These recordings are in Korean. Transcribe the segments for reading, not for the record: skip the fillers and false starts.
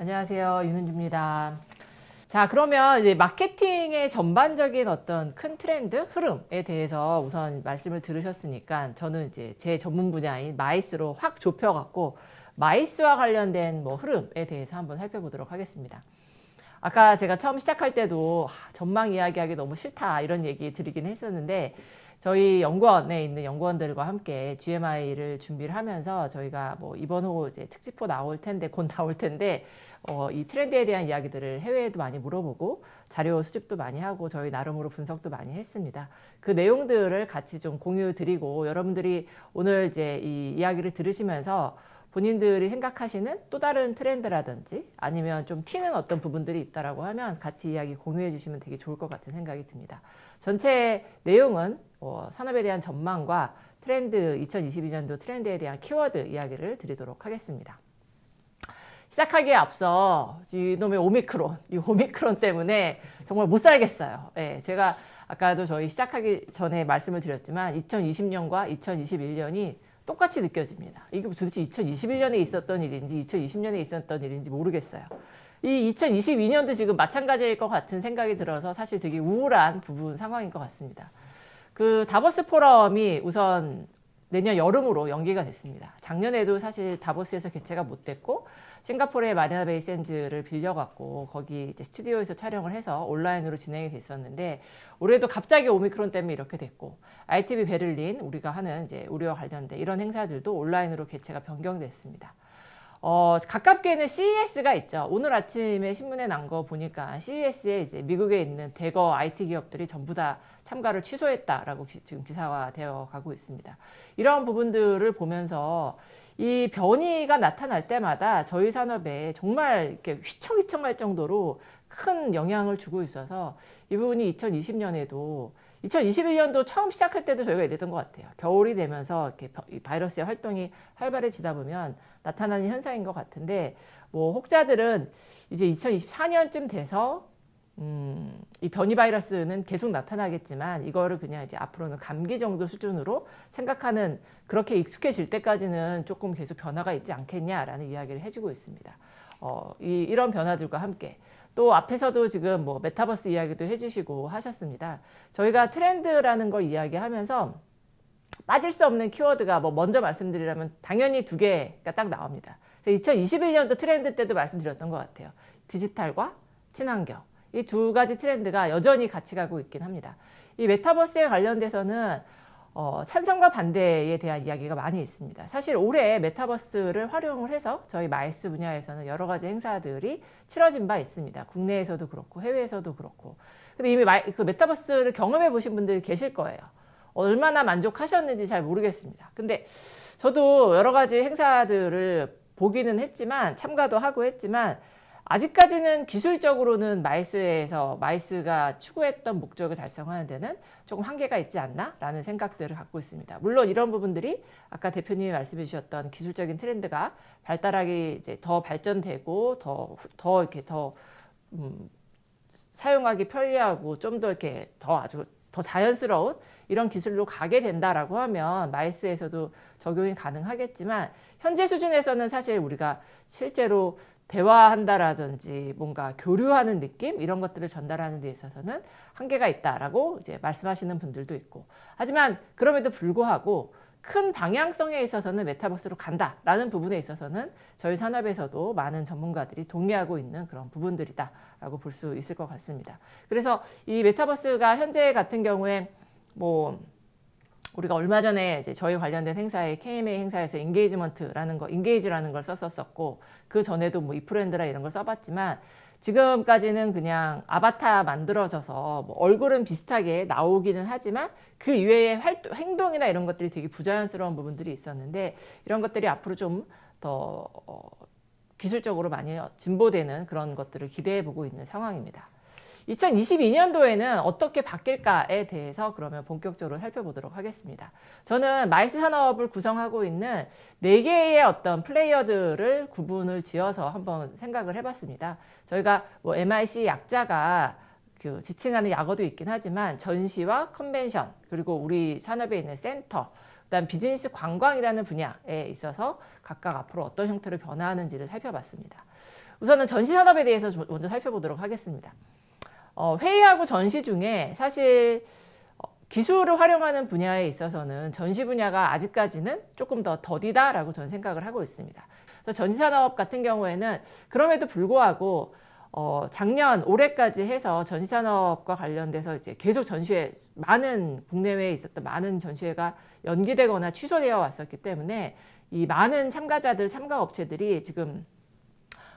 안녕하세요. 윤은주입니다. 자, 그러면 이제 마케팅의 전반적인 어떤 큰 트렌드, 흐름에 대해서 우선 말씀을 들으셨으니까 저는 이제 제 전문 분야인 마이스로 확 좁혀갖고 마이스와 관련된 뭐 흐름에 대해서 한번 살펴보도록 하겠습니다. 아까 제가 처음 시작할 때도 전망 이야기하기 너무 싫다 이런 얘기 드리긴 했었는데 저희 연구원에 있는 연구원들과 함께 GMI를 준비를 하면서 저희가 뭐 이번 호 이제 특집호 나올 텐데 곧 나올 텐데 이 트렌드에 대한 이야기들을 해외에도 많이 물어보고 자료 수집도 많이 하고 저희 나름으로 분석도 많이 했습니다. 그 내용들을 같이 좀 공유 드리고 여러분들이 오늘 이제 이 이야기를 들으시면서 본인들이 생각하시는 또 다른 트렌드라든지 아니면 좀 튀는 어떤 부분들이 있다라고 하면 같이 이야기 공유해 주시면 되게 좋을 것 같은 생각이 듭니다. 전체 내용은 산업에 대한 전망과 트렌드 2022년도 트렌드에 대한 키워드 이야기를 드리도록 하겠습니다. 시작하기에 앞서 이놈의 오미크론, 이 오미크론 때문에 정말 못 살겠어요. 네, 제가 아까도 저희 시작하기 전에 말씀을 드렸지만 2020년과 2021년이 똑같이 느껴집니다. 이게 도대체 2021년에 있었던 일인지 2020년에 있었던 일인지 모르겠어요. 이 2022년도 지금 마찬가지일 것 같은 생각이 들어서 사실 되게 우울한 부분 상황인 것 같습니다. 그 다보스 포럼이 우선 내년 여름으로 연기가 됐습니다. 작년에도 사실 다보스에서 개최가 못 됐고 싱가포르의 마리나 베이 샌즈를 빌려갖고 거기 이제 스튜디오에서 촬영을 해서 온라인으로 진행이 됐었는데 올해도 갑자기 오미크론 때문에 이렇게 됐고 ITB 베를린 우리가 하는 이제 우리와 관련된 이런 행사들도 온라인으로 개최가 변경됐습니다. 가깝게는 CES가 있죠. 오늘 아침에 신문에 난 거 보니까 CES에 이제 미국에 있는 대거 IT 기업들이 전부 다 참가를 취소했다라고 지금 기사화되어 가고 있습니다. 이런 부분들을 보면서 이 변이가 나타날 때마다 저희 산업에 정말 이렇게 휘청휘청할 정도로 큰 영향을 주고 있어서 이 부분이 2020년에도 2021년도 처음 시작할 때도 저희가 이랬던 것 같아요. 겨울이 되면서 이렇게 바이러스의 활동이 활발해지다 보면 나타나는 현상인 것 같은데 뭐 혹자들은 이제 2024년쯤 돼서 이 변이 바이러스는 계속 나타나겠지만 이거를 그냥 이제 앞으로는 감기 정도 수준으로 생각하는 그렇게 익숙해질 때까지는 조금 계속 변화가 있지 않겠냐라는 이야기를 해주고 있습니다. 이런 변화들과 함께 또 앞에서도 지금 뭐 메타버스 이야기도 해주시고 하셨습니다. 저희가 트렌드라는 걸 이야기하면서 빠질 수 없는 키워드가 뭐 먼저 말씀드리려면 당연히 두 개가 딱 나옵니다. 2021년도 트렌드 때도 말씀드렸던 것 같아요. 디지털과 친환경. 이 두 가지 트렌드가 여전히 같이 가고 있긴 합니다. 이 메타버스에 관련돼서는 찬성과 반대에 대한 이야기가 많이 있습니다. 사실 올해 메타버스를 활용을 해서 저희 마이스 분야에서는 여러 가지 행사들이 치러진 바 있습니다. 국내에서도 그렇고 해외에서도 그렇고. 근데 이미 그 메타버스를 경험해 보신 분들이 계실 거예요. 얼마나 만족하셨는지 잘 모르겠습니다. 근데 저도 여러 가지 행사들을 보기는 했지만 참가도 하고 했지만 아직까지는 기술적으로는 마이스가 추구했던 목적을 달성하는 데는 조금 한계가 있지 않나 라는 생각들을 갖고 있습니다. 물론 이런 부분들이 아까 대표님이 말씀해 주셨던 기술적인 트렌드가 발달하기 이제 더 발전되고 더 사용하기 편리하고 좀 더 이렇게 아주 더 자연스러운 이런 기술로 가게 된다라고 하면 마이스에서도 적용이 가능하겠지만 현재 수준에서는 사실 우리가 실제로 대화한다라든지 뭔가 교류하는 느낌 이런 것들을 전달하는 데 있어서는 한계가 있다라고 이제 말씀하시는 분들도 있고 하지만 그럼에도 불구하고 큰 방향성에 있어서는 메타버스로 간다라는 부분에 있어서는 저희 산업에서도 많은 전문가들이 동의하고 있는 그런 부분들이다라고 볼 수 있을 것 같습니다. 그래서 이 메타버스가 현재 같은 경우에 뭐 우리가 얼마 전에 이제 저희 관련된 행사에 KMA 행사에서 인게이지라는 걸 썼었고 그 전에도 뭐 이프렌드라 이런 걸 써봤지만 지금까지는 그냥 아바타 만들어져서 뭐 얼굴은 비슷하게 나오기는 하지만 그 이외의 행동이나 이런 것들이 되게 부자연스러운 부분들이 있었는데 이런 것들이 앞으로 좀 더 기술적으로 많이 진보되는 그런 것들을 기대해 보고 있는 상황입니다. 2022년도에는 어떻게 바뀔까에 대해서 그러면 본격적으로 살펴보도록 하겠습니다. 저는 마이스 산업을 구성하고 있는 4개의 어떤 플레이어들을 구분을 지어서 한번 생각을 해봤습니다. 저희가 뭐 MIC 약자가 그 지칭하는 약어도 있긴 하지만 전시와 컨벤션 그리고 우리 산업에 있는 센터 그다음 비즈니스 관광이라는 분야에 있어서 각각 앞으로 어떤 형태로 변화하는지를 살펴봤습니다. 우선은 전시 산업에 대해서 먼저 살펴보도록 하겠습니다. 회의하고 전시 중에 사실 기술을 활용하는 분야에 있어서는 전시 분야가 아직까지는 조금 더 더디다라고 저는 생각을 하고 있습니다. 그래서 전시 산업 같은 경우에는 그럼에도 불구하고 작년 올해까지 해서 전시 산업과 관련돼서 이제 계속 전시회 많은 국내외에 있었던 많은 전시회가 연기되거나 취소되어 왔었기 때문에 이 많은 참가자들 참가 업체들이 지금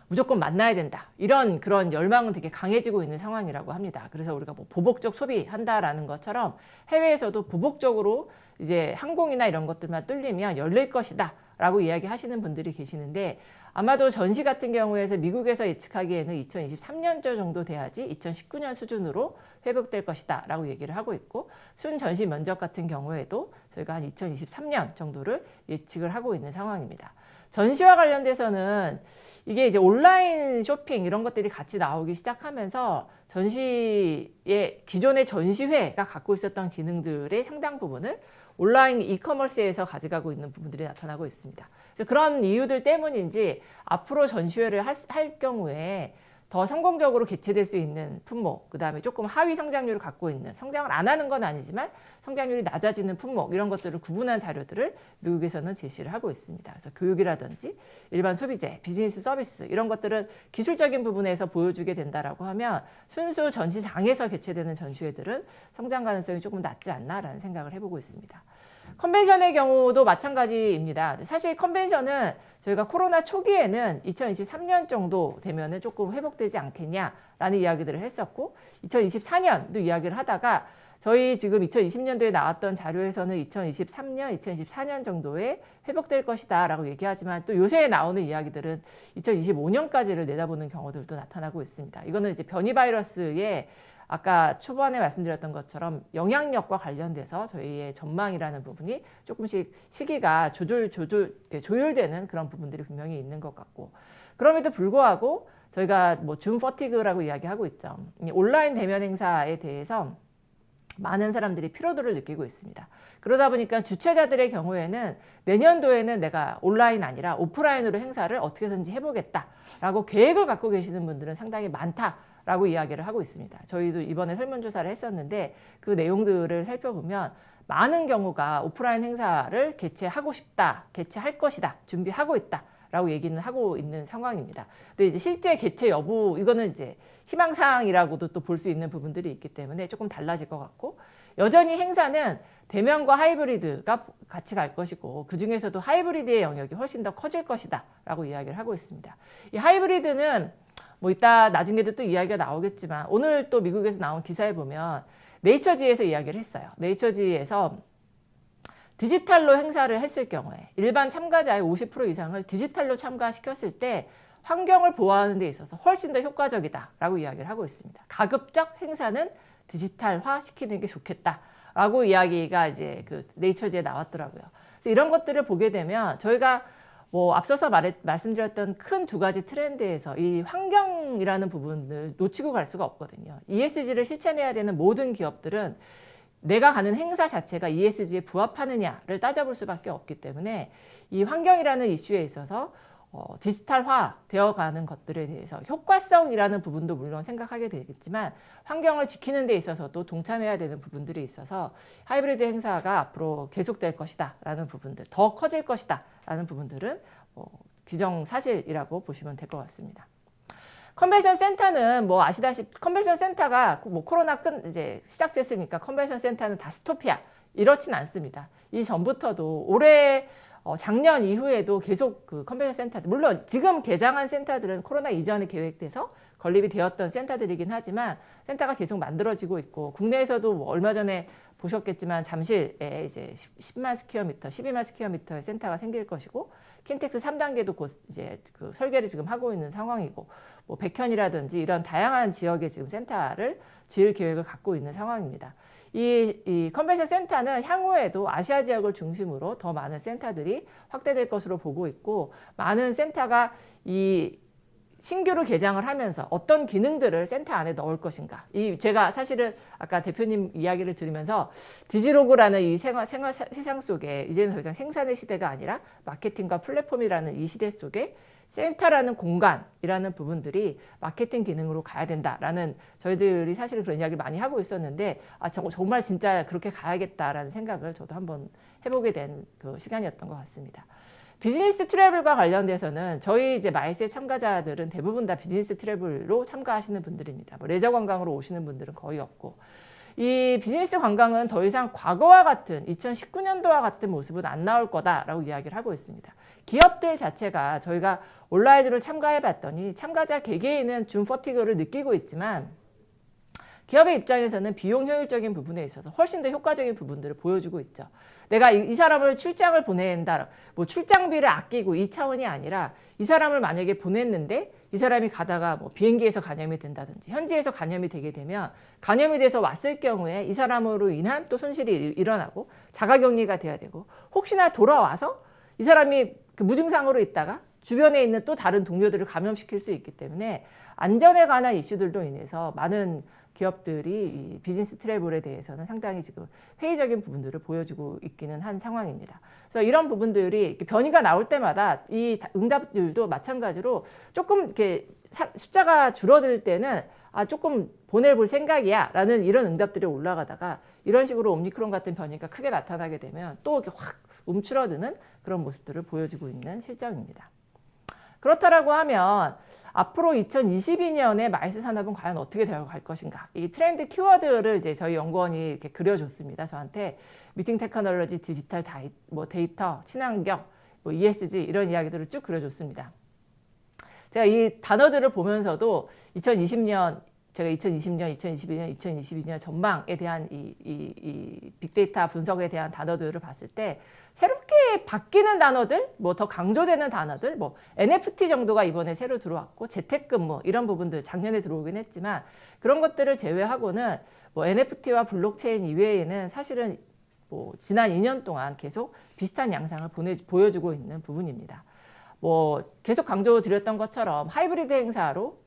무조건 만나야 된다. 이런 그런 열망은 되게 강해지고 있는 상황이라고 합니다. 그래서 우리가 뭐 보복적 소비한다라는 것처럼 해외에서도 보복적으로 이제 항공이나 이런 것들만 뚫리면 열릴 것이다 라고 이야기하시는 분들이 계시는데 아마도 전시 같은 경우에서 미국에서 예측하기에는 2023년 정도 돼야지 2019년 수준으로 회복될 것이다 라고 얘기를 하고 있고 순전시 면적 같은 경우에도 저희가 한 2023년 정도를 예측을 하고 있는 상황입니다. 전시와 관련돼서는 이게 이제 온라인 쇼핑 이런 것들이 같이 나오기 시작하면서 전시의 기존의 전시회가 갖고 있었던 기능들의 상당 부분을 온라인 이커머스에서 가져가고 있는 부분들이 나타나고 있습니다. 그래서 그런 이유들 때문인지 앞으로 전시회를 할 경우에 더 성공적으로 개최될 수 있는 품목, 그 다음에 조금 하위 성장률을 갖고 있는, 성장을 안 하는 건 아니지만 성장률이 낮아지는 품목 이런 것들을 구분한 자료들을 미국에서는 제시를 하고 있습니다. 그래서 교육이라든지 일반 소비재, 비즈니스 서비스 이런 것들은 기술적인 부분에서 보여주게 된다라고 하면 순수 전시장에서 개최되는 전시회들은 성장 가능성이 조금 낮지 않나라는 생각을 해보고 있습니다. 컨벤션의 경우도 마찬가지입니다. 사실 컨벤션은 저희가 코로나 초기에는 2023년 정도 되면은 조금 회복되지 않겠냐라는 이야기들을 했었고 2024년도 이야기를 하다가 저희 지금 2020년도에 나왔던 자료에서는 2023년, 2024년 정도에 회복될 것이다 라고 얘기하지만 또 요새 나오는 이야기들은 2025년까지를 내다보는 경우들도 나타나고 있습니다. 이거는 이제 변이 바이러스의 아까 초반에 말씀드렸던 것처럼 영향력과 관련돼서 저희의 전망이라는 부분이 조금씩 시기가 조율되는 그런 부분들이 분명히 있는 것 같고 그럼에도 불구하고 저희가 뭐 줌 퍼티그라고 이야기하고 있죠. 온라인 대면 행사에 대해서 많은 사람들이 피로도를 느끼고 있습니다. 그러다 보니까 주최자들의 경우에는 내년도에는 내가 온라인 아니라 오프라인으로 행사를 어떻게 해서든지 해보겠다라고 계획을 갖고 계시는 분들은 상당히 많다라고 이야기를 하고 있습니다. 저희도 이번에 설문조사를 했었는데 그 내용들을 살펴보면 많은 경우가 오프라인 행사를 개최하고 싶다, 개최할 것이다, 준비하고 있다 라고 얘기는 하고 있는 상황입니다. 근데 이제 실제 개최 여부, 이거는 이제 희망사항이라고도 또 볼 수 있는 부분들이 있기 때문에 조금 달라질 것 같고 여전히 행사는 대면과 하이브리드가 같이 갈 것이고 그 중에서도 하이브리드의 영역이 훨씬 더 커질 것이다 라고 이야기를 하고 있습니다. 이 하이브리드는 뭐 이따 나중에도 또 이야기가 나오겠지만 오늘 또 미국에서 나온 기사에 보면 네이처지에서 이야기를 했어요. 네이처지에서 디지털로 행사를 했을 경우에 일반 참가자의 50% 이상을 디지털로 참가시켰을 때 환경을 보호하는 데 있어서 훨씬 더 효과적이다라고 이야기를 하고 있습니다. 가급적 행사는 디지털화 시키는 게 좋겠다라고 이야기가 이제 그 네이처지에 나왔더라고요. 그래서 이런 것들을 보게 되면 저희가 뭐 앞서서 말씀드렸던 큰 두 가지 트렌드에서 이 환경이라는 부분을 놓치고 갈 수가 없거든요. ESG를 실천해야 되는 모든 기업들은 내가 가는 행사 자체가 ESG에 부합하느냐를 따져볼 수밖에 없기 때문에 이 환경이라는 이슈에 있어서 디지털화 되어가는 것들에 대해서 효과성이라는 부분도 물론 생각하게 되겠지만 환경을 지키는 데 있어서도 동참해야 되는 부분들이 있어서 하이브리드 행사가 앞으로 계속될 것이다 라는 부분들, 더 커질 것이다 라는 부분들은 기정사실이라고 보시면 될 것 같습니다. 컨벤션 센터는 뭐 아시다시피 컨벤션 센터가 뭐 코로나 이제 시작됐으니까 컨벤션 센터는 다 스토피아 이렇진 않습니다. 이 전부터도 올해 작년 이후에도 계속 그 컨벤션 센터들 물론 지금 개장한 센터들은 코로나 이전에 계획돼서 건립이 되었던 센터들이긴 하지만 센터가 계속 만들어지고 있고 국내에서도 뭐 얼마 전에 보셨겠지만 잠실에 이제 10만 스퀘어미터, 12만 스퀘어미터의 센터가 생길 것이고 킨텍스 3단계도 곧 이제 그 설계를 지금 하고 있는 상황이고 뭐 백현이라든지 이런 다양한 지역에 지금 센터를 지을 계획을 갖고 있는 상황입니다. 이 컨벤션 센터는 향후에도 아시아 지역을 중심으로 더 많은 센터들이 확대될 것으로 보고 있고 많은 센터가 이 신규로 개장을 하면서 어떤 기능들을 센터 안에 넣을 것인가. 제가 사실은 아까 대표님 이야기를 들으면서 디지로그라는 이 세상 속에 이제는 더 이상 생산의 시대가 아니라 마케팅과 플랫폼이라는 이 시대 속에 센터라는 공간이라는 부분들이 마케팅 기능으로 가야 된다라는 저희들이 사실 그런 이야기를 많이 하고 있었는데 정말 진짜 그렇게 가야겠다라는 생각을 저도 한번 해보게 된 그 시간이었던 것 같습니다. 비즈니스 트래블과 관련돼서는 저희 이제 마이스의 참가자들은 대부분 다 비즈니스 트래블로 참가하시는 분들입니다. 뭐 레저 관광으로 오시는 분들은 거의 없고, 이 비즈니스 관광은 더 이상 과거와 같은 2019년도와 같은 모습은 안 나올 거다라고 이야기를 하고 있습니다. 기업들 자체가 저희가 온라인으로 참가해 봤더니 참가자 개개인은 줌 퍼티그를 느끼고 있지만 기업의 입장에서는 비용 효율적인 부분에 있어서 훨씬 더 효과적인 부분들을 보여주고 있죠. 내가 이 사람을 출장을 보낸다, 뭐 출장비를 아끼고 이 차원이 아니라 이 사람을 만약에 보냈는데 이 사람이 가다가 뭐 비행기에서 간염이 된다든지 현지에서 간염이 되게 되면 간염이 돼서 왔을 경우에 이 사람으로 인한 또 손실이 일어나고 자가격리가 돼야 되고, 혹시나 돌아와서 이 사람이 그 무증상으로 있다가 주변에 있는 또 다른 동료들을 감염시킬 수 있기 때문에 안전에 관한 이슈들로 인해서 많은 기업들이 이 비즈니스 트래블에 대해서는 상당히 지금 회의적인 부분들을 보여주고 있기는 한 상황입니다. 그래서 이런 부분들이 변이가 나올 때마다 이 응답률도 마찬가지로 조금 이렇게 숫자가 줄어들 때는 조금 보내볼 생각이야 라는 이런 응답들이 올라가다가 이런 식으로 오미크론 같은 변이가 크게 나타나게 되면 또 이렇게 확 움츠러드는 그런 모습들을 보여주고 있는 실정입니다. 그렇다라고 하면 앞으로 2022년에 마이스 산업은 과연 어떻게 되어갈 것인가? 이 트렌드 키워드를 이제 저희 연구원이 이렇게 그려줬습니다. 저한테 미팅 테크놀로지, 디지털 데이터, 친환경, ESG 이런 이야기들을 쭉 그려줬습니다. 제가 이 단어들을 보면서도 2020년, 제가 2020년, 2021년, 2022년 전망에 대한 이 빅데이터 분석에 대한 단어들을 봤을 때 새롭게 바뀌는 단어들, 뭐 더 강조되는 단어들, 뭐 NFT 정도가 이번에 새로 들어왔고 재택근무 이런 부분들 작년에 들어오긴 했지만 그런 것들을 제외하고는 뭐 NFT와 블록체인 이외에는 사실은 뭐 지난 2년 동안 계속 비슷한 양상을 보여주고 있는 부분입니다. 뭐 계속 강조드렸던 것처럼 하이브리드 행사로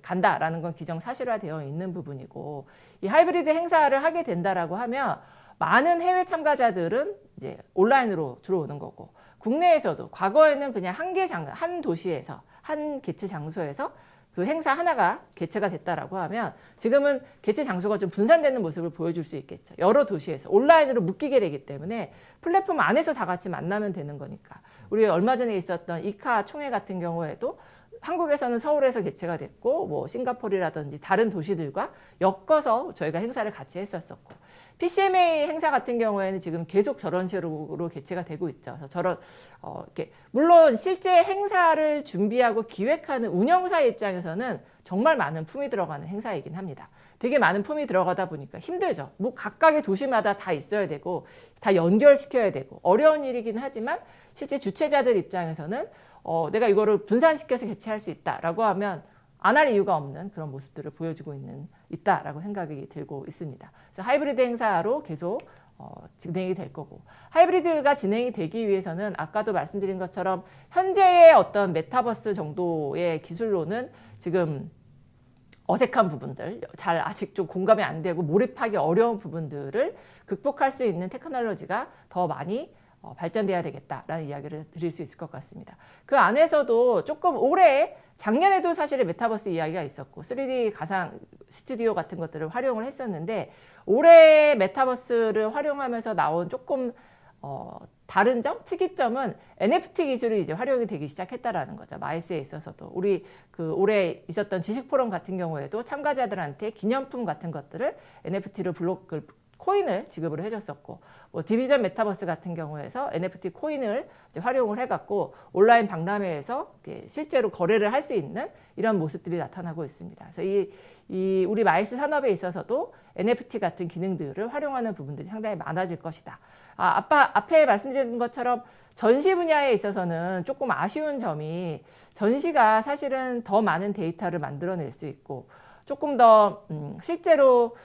간다라는 건 기정사실화되어 있는 부분이고, 이 하이브리드 행사를 하게 된다라고 하면 많은 해외 참가자들은 이제 온라인으로 들어오는 거고, 국내에서도 과거에는 그냥 한 도시에서 한 개최 장소에서 그 행사 하나가 개최가 됐다라고 하면 지금은 개최 장소가 좀 분산되는 모습을 보여줄 수 있겠죠. 여러 도시에서 온라인으로 묶이게 되기 때문에 플랫폼 안에서 다 같이 만나면 되는 거니까. 우리 얼마 전에 있었던 이카 총회 같은 경우에도 한국에서는 서울에서 개최가 됐고, 뭐 싱가포르라든지 다른 도시들과 엮어서 저희가 행사를 같이 했었었고, PCMA 행사 같은 경우에는 지금 계속 저런 식으로 개최가 되고 있죠. 그래서 이렇게 물론 실제 행사를 준비하고 기획하는 운영사 입장에서는 정말 많은 품이 들어가는 행사이긴 합니다. 되게 많은 품이 들어가다 보니까 힘들죠. 뭐 각각의 도시마다 다 있어야 되고 다 연결시켜야 되고 어려운 일이긴 하지만 실제 주최자들 입장에서는 내가 이거를 분산시켜서 개최할 수 있다라고 하면 안 할 이유가 없는 그런 모습들을 보여주고 있다라고 생각이 들고 있습니다. 그래서 하이브리드 행사로 계속 진행이 될 거고, 하이브리드가 진행이 되기 위해서는 아까도 말씀드린 것처럼 현재의 어떤 메타버스 정도의 기술로는 지금 어색한 부분들, 아직 좀 공감이 안 되고 몰입하기 어려운 부분들을 극복할 수 있는 테크놀로지가 더 많이 발전돼야 되겠다라는 이야기를 드릴 수 있을 것 같습니다. 그 안에서도 조금 올해 작년에도 사실 메타버스 이야기가 있었고 3D 가상 스튜디오 같은 것들을 활용을 했었는데, 올해 메타버스를 활용하면서 나온 조금 다른 점, 특이점은 NFT 기술이 이제 활용이 되기 시작했다라는 거죠. 마이스에 있어서도 우리 그 올해 있었던 지식 포럼 같은 경우에도 참가자들한테 기념품 같은 것들을 NFT로 코인을 지급을 해줬었고, 뭐 디비전 메타버스 같은 경우에서 NFT 코인을 이제 활용을 해갖고 온라인 박람회에서 실제로 거래를 할 수 있는 이런 모습들이 나타나고 있습니다. 그래서 이 우리 마이스 산업에 있어서도 NFT 같은 기능들을 활용하는 부분들이 상당히 많아질 것이다. 앞에 말씀드린 것처럼 전시 분야에 있어서는 조금 아쉬운 점이, 전시가 사실은 더 많은 데이터를 만들어낼 수 있고 조금 더 실제로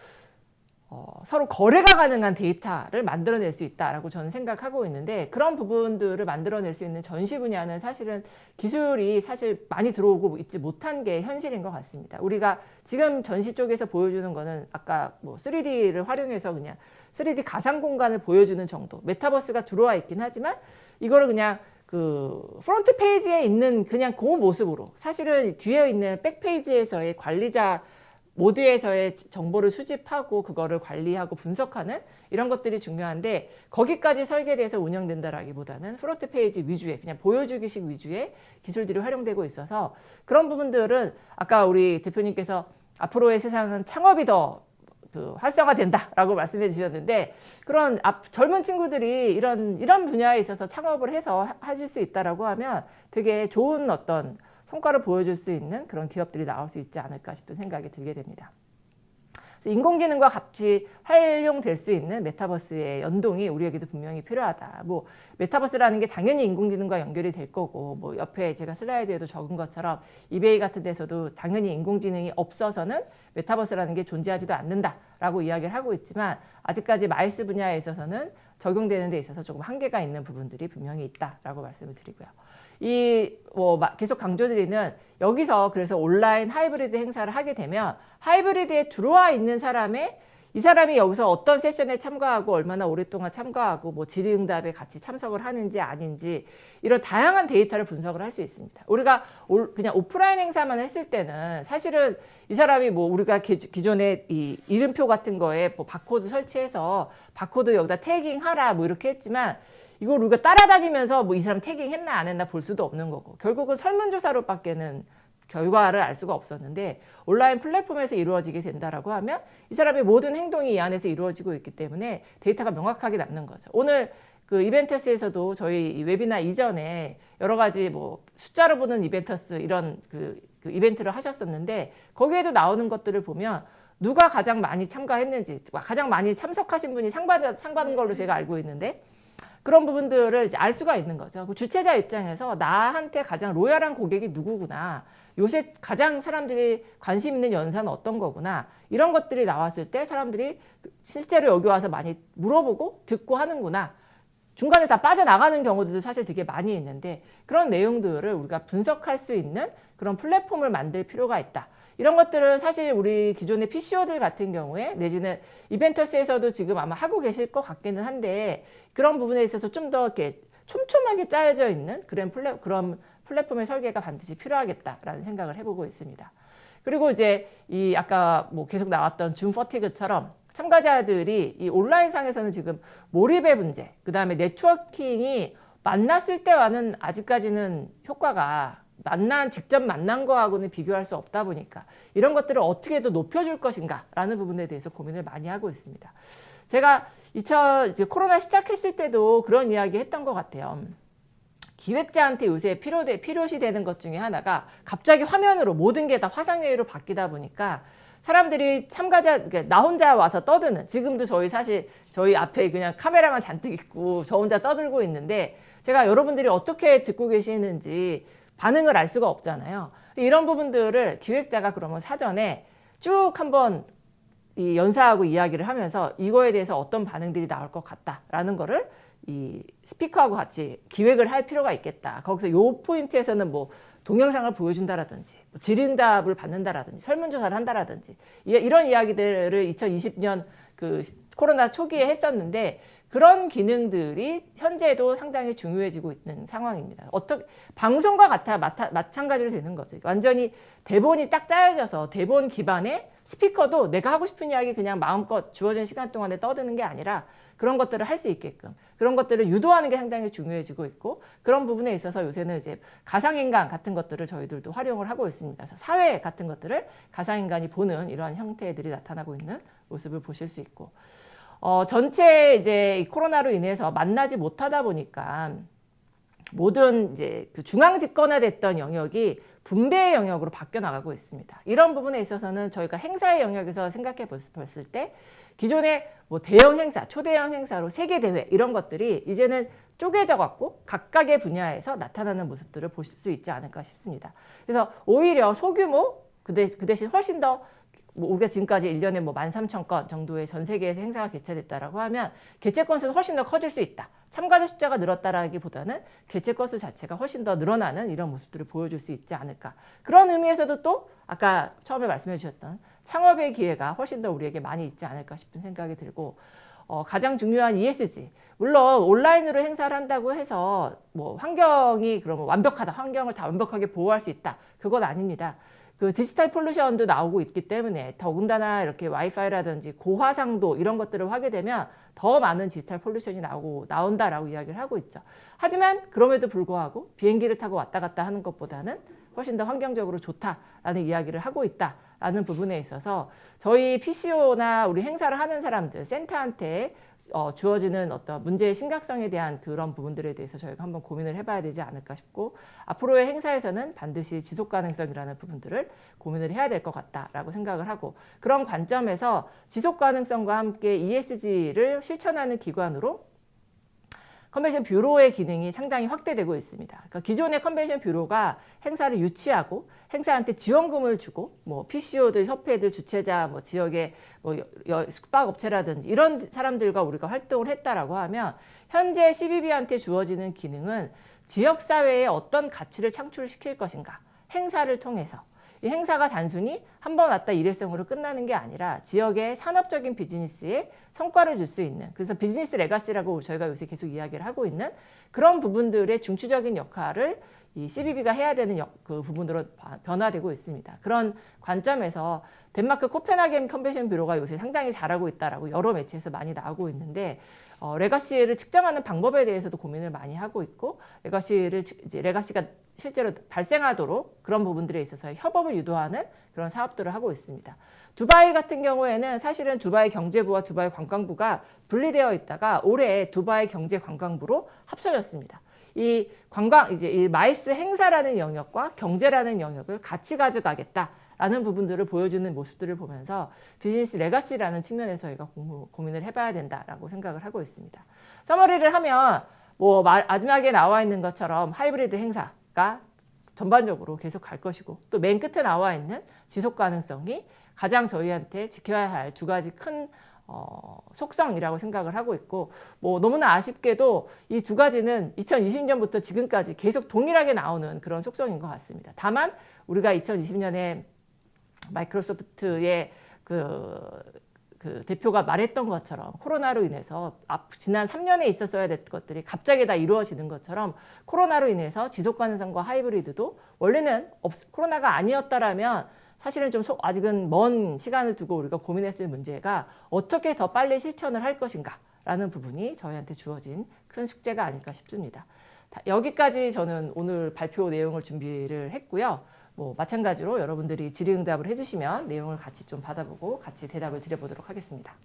서로 거래가 가능한 데이터를 만들어낼 수 있다라고 저는 생각하고 있는데, 그런 부분들을 만들어낼 수 있는 전시 분야는 사실은 기술이 사실 많이 들어오고 있지 못한 게 현실인 것 같습니다. 우리가 지금 전시 쪽에서 보여주는 거는 아까 뭐 3D를 활용해서 그냥 3D 가상 공간을 보여주는 정도, 메타버스가 들어와 있긴 하지만 이거를 그냥 그 프론트 페이지에 있는 그냥 그 모습으로 사실은 뒤에 있는 백 페이지에서의 관리자 모드에서의 정보를 수집하고 그거를 관리하고 분석하는 이런 것들이 중요한데 거기까지 설계돼서 운영된다라기보다는 프론트 페이지 위주의 그냥 보여주기식 위주의 기술들이 활용되고 있어서 그런 부분들은 아까 우리 대표님께서 앞으로의 세상은 창업이 더 그 활성화된다라고 말씀해 주셨는데 그런 젊은 친구들이 이런 분야에 있어서 창업을 해서 하실 수 있다라고 하면 되게 좋은 어떤 성과를 보여줄 수 있는 그런 기업들이 나올 수 있지 않을까 싶은 생각이 들게 됩니다. 인공지능과 같이 활용될 수 있는 메타버스의 연동이 우리에게도 분명히 필요하다. 뭐 메타버스라는 게 당연히 인공지능과 연결이 될 거고 뭐 옆에 제가 슬라이드에도 적은 것처럼 이베이 같은 데서도 당연히 인공지능이 없어서는 메타버스라는 게 존재하지도 않는다라고 이야기를 하고 있지만 아직까지 마이스 분야에 있어서는 적용되는 데 있어서 조금 한계가 있는 부분들이 분명히 있다라고 말씀을 드리고요. 계속 강조드리는 여기서 그래서 온라인 하이브리드 행사를 하게 되면 하이브리드에 들어와 있는 이 사람이 여기서 어떤 세션에 참가하고 얼마나 오랫동안 참가하고 뭐 질의응답에 같이 참석을 하는지 아닌지 이런 다양한 데이터를 분석을 할 수 있습니다. 우리가 그냥 오프라인 행사만 했을 때는 사실은 이 사람이 뭐 우리가 기존에 이 이름표 같은 거에 뭐 바코드 설치해서 바코드 여기다 태깅하라 뭐 이렇게 했지만 이걸 우리가 따라다니면서 뭐 이 사람 태깅 했나 안 했나 볼 수도 없는 거고 결국은 설문조사로밖에는 결과를 알 수가 없었는데 온라인 플랫폼에서 이루어지게 된다라고 하면 이 사람의 모든 행동이 이 안에서 이루어지고 있기 때문에 데이터가 명확하게 남는 거죠. 오늘 그 이벤터스에서도 저희 웨비나 이전에 여러 가지 뭐 숫자로 보는 이벤터스 이런 그 이벤트를 하셨었는데 거기에도 나오는 것들을 보면 누가 가장 많이 참가했는지 가장 많이 참석하신 분이 상 받은 걸로 제가 알고 있는데 그런 부분들을 이제 알 수가 있는 거죠. 그 주최자 입장에서 나한테 가장 로얄한 고객이 누구구나. 요새 가장 사람들이 관심 있는 연사는 어떤 거구나. 이런 것들이 나왔을 때 사람들이 실제로 여기 와서 많이 물어보고 듣고 하는구나. 중간에 다 빠져나가는 경우들도 사실 되게 많이 있는데 그런 내용들을 우리가 분석할 수 있는 그런 플랫폼을 만들 필요가 있다. 이런 것들을 사실 우리 기존의 PCO들 같은 경우에 내지는 이벤터스에서도 지금 아마 하고 계실 것 같기는 한데 그런 부분에 있어서 좀 더 이렇게 촘촘하게 짜여져 있는 그런 플랫폼의 설계가 반드시 필요하겠다라는 생각을 해보고 있습니다. 그리고 이제 이 아까 뭐 계속 나왔던 줌 퍼티그처럼 참가자들이 이 온라인상에서는 지금 몰입의 문제, 그 다음에 네트워킹이 만났을 때와는 아직까지는 효과가 직접 만난 거하고는 비교할 수 없다 보니까 이런 것들을 어떻게 더 높여줄 것인가 라는 부분에 대해서 고민을 많이 하고 있습니다. 제가 코로나 시작했을 때도 그런 이야기 했던 것 같아요. 기획자한테 요새 필요시 되는 것 중에 하나가 갑자기 화면으로 모든 게 다 화상회의로 바뀌다 보니까 사람들이 나 혼자 와서 떠드는 지금도 저희 앞에 그냥 카메라만 잔뜩 있고 저 혼자 떠들고 있는데 제가 여러분들이 어떻게 듣고 계시는지 반응을 알 수가 없잖아요. 이런 부분들을 기획자가 그러면 사전에 쭉 한번 이 연사하고 이야기를 하면서 이거에 대해서 어떤 반응들이 나올 것 같다라는 거를 이 스피커하고 같이 기획을 할 필요가 있겠다. 거기서 요 포인트에서는 뭐 동영상을 보여준다라든지 뭐 질의응답을 받는다라든지 설문조사를 한다라든지 이런 이야기들을 2020년 그 코로나 초기에 했었는데 그런 기능들이 현재도 상당히 중요해지고 있는 상황입니다. 방송과 마찬가지로 되는 거죠. 완전히 대본이 딱 짜여져서 대본 기반의 스피커도 내가 하고 싶은 이야기 그냥 마음껏 주어진 시간 동안에 떠드는 게 아니라 그런 것들을 할 수 있게끔 그런 것들을 유도하는 게 상당히 중요해지고 있고 그런 부분에 있어서 요새는 이제 가상인간 같은 것들을 저희들도 활용을 하고 있습니다. 그래서 사회 같은 것들을 가상인간이 보는 이러한 형태들이 나타나고 있는 모습을 보실 수 있고 전체 이제 코로나로 인해서 만나지 못하다 보니까 모든 이제 그 중앙 집권화됐던 영역이 분배의 영역으로 바뀌어 나가고 있습니다. 이런 부분에 있어서는 저희가 행사의 영역에서 생각해 봤을 때 기존의 뭐 대형 행사, 초대형 행사로 세계 대회 이런 것들이 이제는 쪼개져 갖고 각각의 분야에서 나타나는 모습들을 보실 수 있지 않을까 싶습니다. 그래서 오히려 소규모 그 대신 훨씬 더 우리가 지금까지 1년에 뭐 13,000건 정도의 전 세계에서 행사가 개최됐다라고 하면 개최 건수는 훨씬 더 커질 수 있다. 참가자 숫자가 늘었다라기보다는 개최 건수 자체가 훨씬 더 늘어나는 이런 모습들을 보여줄 수 있지 않을까. 그런 의미에서도 또 아까 처음에 말씀해 주셨던 창업의 기회가 훨씬 더 우리에게 많이 있지 않을까 싶은 생각이 들고 가장 중요한 ESG. 물론 온라인으로 행사를 한다고 해서 뭐 환경이 그러면 완벽하다, 환경을 다 완벽하게 보호할 수 있다, 그건 아닙니다. 그 디지털 폴루션도 나오고 있기 때문에 더군다나 이렇게 와이파이라든지 고화상도 이런 것들을 하게 되면 더 많은 디지털 폴루션이 나온다라고 이야기를 하고 있죠. 하지만 그럼에도 불구하고 비행기를 타고 왔다 갔다 하는 것보다는 훨씬 더 환경적으로 좋다라는 이야기를 하고 있다라는 부분에 있어서 저희 PCO나 우리 행사를 하는 사람들, 센터한테 주어지는 어떤 문제의 심각성에 대한 그런 부분들에 대해서 저희가 한번 고민을 해봐야 되지 않을까 싶고, 앞으로의 행사에서는 반드시 지속 가능성이라는 부분들을 고민을 해야 될 것 같다라고 생각을 하고, 그런 관점에서 지속 가능성과 함께 ESG를 실천하는 기관으로 컨벤션 뷰로의 기능이 상당히 확대되고 있습니다. 그러니까 기존의 컨벤션 뷰로가 행사를 유치하고 행사한테 지원금을 주고 뭐 PCO들, 협회들, 주최자, 뭐 지역의 뭐 숙박업체라든지 이런 사람들과 우리가 활동을 했다라고 하면, 현재 CBB한테 주어지는 기능은 지역사회에 어떤 가치를 창출시킬 것인가, 행사를 통해서. 이 행사가 단순히 한 번 왔다 일회성으로 끝나는 게 아니라 지역의 산업적인 비즈니스에 성과를 줄 수 있는, 그래서 비즈니스 레가시라고 저희가 요새 계속 이야기를 하고 있는 그런 부분들의 중추적인 역할을 이 CBB가 해야 되는 그 부분으로 변화되고 있습니다. 그런 관점에서 덴마크 코펜하겐 컨벤션 뷰로가 요새 상당히 잘하고 있다라고 여러 매체에서 많이 나오고 있는데, 레가시를 측정하는 방법에 대해서도 고민을 많이 하고 있고, 레가시가 실제로 발생하도록 그런 부분들에 있어서 협업을 유도하는 그런 사업들을 하고 있습니다. 두바이 같은 경우에는 사실은 두바이 경제부와 두바이 관광부가 분리되어 있다가 올해 두바이 경제관광부로 합쳐졌습니다. 이 마이스 행사라는 영역과 경제라는 영역을 같이 가져가겠다라는 부분들을 보여주는 모습들을 보면서 비즈니스 레가시라는 측면에서 저희가 고민을 해봐야 된다라고 생각을 하고 있습니다. 서머리를 하면 뭐 마지막에 나와 있는 것처럼 하이브리드 행사가 전반적으로 계속 갈 것이고, 또 맨 끝에 나와 있는 지속 가능성이 가장 저희한테 지켜야 할 두 가지 큰 속성이라고 생각을 하고 있고, 뭐 너무나 아쉽게도 이 두 가지는 2020년부터 지금까지 계속 동일하게 나오는 그런 속성인 것 같습니다. 다만 우리가 2020년에 마이크로소프트의 그 대표가 말했던 것처럼 코로나로 인해서 지난 3년에 있었어야 될 것들이 갑자기 다 이루어지는 것처럼, 코로나로 인해서 지속 가능성과 하이브리드도 원래는 코로나가 아니었다라면 사실은 좀 아직은 먼 시간을 두고 우리가 고민했을 문제가 어떻게 더 빨리 실천을 할 것인가 라는 부분이 저희한테 주어진 큰 숙제가 아닐까 싶습니다. 여기까지 저는 오늘 발표 내용을 준비를 했고요. 뭐 마찬가지로 여러분들이 질의응답을 해주시면 내용을 같이 좀 받아보고 같이 대답을 드려보도록 하겠습니다.